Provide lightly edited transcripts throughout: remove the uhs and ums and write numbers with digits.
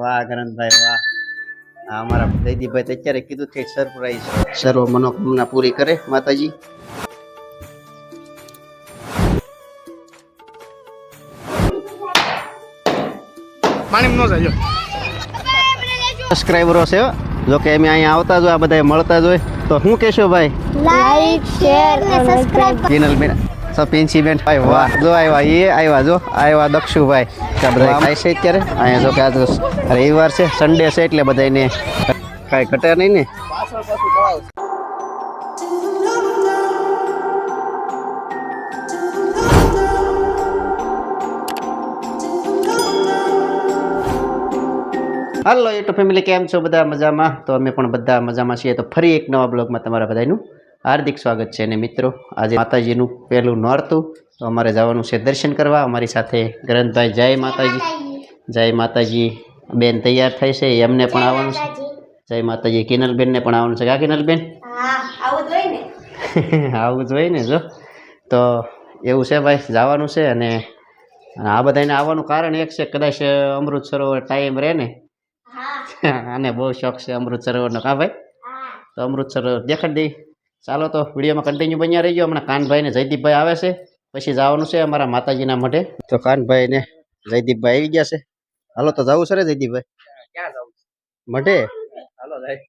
વાહ કરણભાઈ વાહ. આ અમારા જયદીપભાઈ તો અત્યારે કીધું છે સરપ્રાઈઝ સર્વ મનોકામના પૂરી કરે માતાજી. પાણી નો જાય સબસ્ક્રાઈબરો છે જો કે અમે અહીંયા આવતા જ હોય, આ બધા મળતા જ હોય, તો શું કહેશો ભાઈ? લાઈક શેર અને સબસ્ક્રાઇબ ચેનલ બેન સપિન્સી બેન ભાઈ વાહ. જો આવ્યા એ આવ્યા, જો આવ્યા દક્ષુભાઈ. આ બધા ખાય છે અત્યારે અહીંયા. જો કે આજ રવિવાર છે, સન્ડે છે, એટલે બધાને કાંઈ ઘટે નહીં ને. હાલો યુટ્યુબ ફેમિલી, કેમ છો બધા? મજામાં? તો અમે પણ બધા મજામાં છીએ. તો ફરી એક નવા બ્લોગમાં તમારા બધાનું હાર્દિક સ્વાગત છે. અને મિત્રો, આજે માતાજીનું પહેલું નોરતું, તો અમારે જવાનું છે દર્શન કરવા. અમારી સાથે ગ્રંથભાઈ. જય માતાજી. જય માતાજી. બેન તૈયાર થાય છે, એમને પણ આવવાનું છે. જય માતાજી. કિનલબેનને પણ આવવાનું છે. કા કિનલબેન? આવું જ હોય ને. જો તો એવું છે ભાઈ, જવાનું છે. અને આ બધાને આવવાનું કારણ એક છે, કદાચ અમૃત સરોવર ટાઈમ રહે ને, આને બહુ શોખ છે અમૃત સરોવરનો. કા ભાઈ? તો અમૃત સરોવર દેખાડી દઈ. ચાલો તો વિડીયોમાં કન્ટિન્યુ બન્યા રહીજો. હમણાં કાનભાઈ ને જયદીપભાઈ આવે છે, પછી જવાનું છે અમારા માતાજીના મઢે. તો કાનભાઈ ને જયદીપભાઈ આવી ગયા છે. હાલો તો જવું છે ને જયદીપભાઈ? ક્યાં જવું? મઢે. હાલો જાય.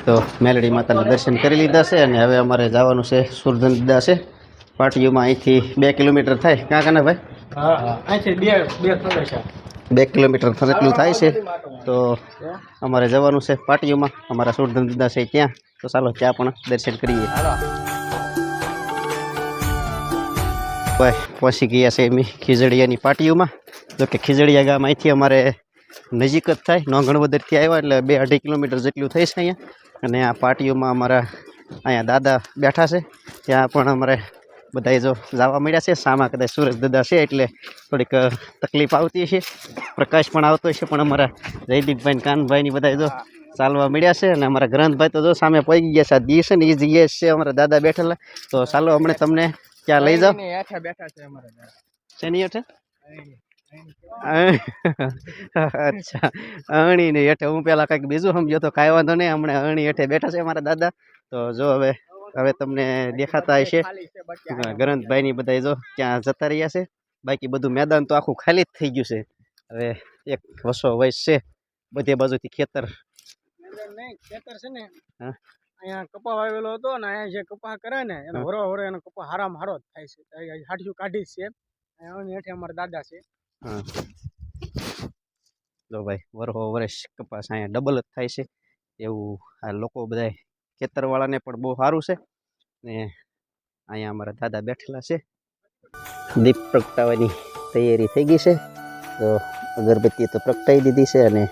તો મેલડી માતાના દર્શન કરી લીધા છે અને હવે અમારે જવાનું છે સુરધન દીદા છે પાટીઓમાં. અહીંથી 2 કિલોમીટર થાય. ક્યાં કાના ભાઈ? હા અહીંથી બે થશે છે. 2 કિલોમીટર એટલું થાય છે. તો અમારે જવાનું છે પાટીઓમાં, અમારા સુરધન દીદા છે ત્યાં. તો ચાલો ત્યાં પણ દર્શન કરીએ. ભાઈ પહોંચી ગયા છે એમ ખીજડીયાની પાટીઓમાં. જો કે ખીજડીયા ગામ અહીંથી અમારે નજીક જ થાય. નોંગણવદરથી આવ્યા એટલે 2-2.5 કિલોમીટર જેટલું થાય છે અહીંયા. અને આ પાટીઓમાં અમારા અહીંયા દાદા બેઠા છે. ત્યાં પણ અમારે બધાએ જો જવા મળ્યા છે. સામા કદાચ સુરજ દાદા છે એટલે થોડીક તકલીફ આવતી છે. પ્રકાશ પણ આવતો છે, પણ અમારા જયદીપભાઈ ને કાનભાઈની બધાએ જો ચાલવા મળ્યા છે. અને અમારા ગ્રંથભાઈ તો જો સામે પહોંચી ગયા છે. આ દી છે ને એ જગ્યાએ છે અમારા દાદા બેઠેલા. તો ચાલો હમણાં તમને ક્યાં લઈ જાઓ. બેઠા છે અમારા. શેની હેઠે? અચ્છા, અણીની હેઠે. હું પેલા કંઈક બીજું સમજો તો કાંઈ વાંધો નહીં. હમણાં અણી હેઠે બેઠા છે અમારા દાદા. તો જો હવે તમને દેખાતા હશે ગ્રંથભાઈની બધા જો ક્યાં જતા રહ્યા છે. બાકી બધું મેદાન તો આખું ખાલી જ થઈ ગયું છે. હવે એક વસો વયસ છે, બધે બાજુથી ખેતર. ખેતર છે ને, હા, અહીંયા કપા વાવેલો હતો ને, અહીંયા જે કપા કરે ને એનો વરો એનો કપા હારામાં હારો જ થાય છે. હાડિયું કાઢી જ છે. અહીંયા હેઠે અમારા દાદા છે. હા, જો ભાઈ વરહો વર્ષ કપાસ અહીંયા ડબલ જ થાય છે. એવું આ લોકો બધા ખેતરવાળાને પણ બહુ સારું છે. ને અહીંયા અમારા દાદા બેઠેલા છે. દીપ પ્રગટાવવાની તૈયારી થઈ ગઈ છે. તો અગરબત્તી તો પ્રગટાવી દીધી છે. અને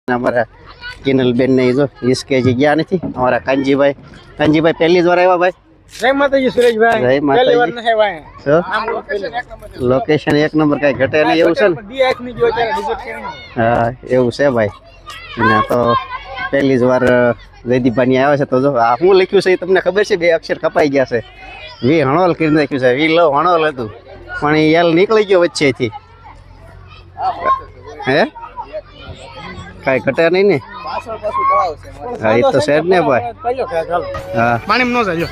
અમારા કિનલબેન ને જો હિસકેજી ગયા નથી. અમારા કાનજીભાઈ પહેલી જ વાર આવ્યા ભાઈ. જય માતાજી સુરેશભાઈ. જય માતાજી. પહેલી વાર નથી આવ્યા. તો લોકેશન એક નંબર, કાંઈ ઘટે નહીં એવું છે ને? હા એવું છે ભાઈ. અને તો પહેલી જ વાર જયદીપભાઈ આવ્યા છે. તો જો આ શું લખ્યું છે એ તમને ખબર છે? 2 અક્ષર કપાઈ ગયા છે. વી હણોલ કરી નાખ્યું છે. વી લો હણોલ હતું પણ એ યાલ નીકળી ગયો વચ્ચેથી. હે કાંઈ ઘટે નહીં ને? હા એ તો છે જ ને ભાઈ. હા પાણી નો જાય.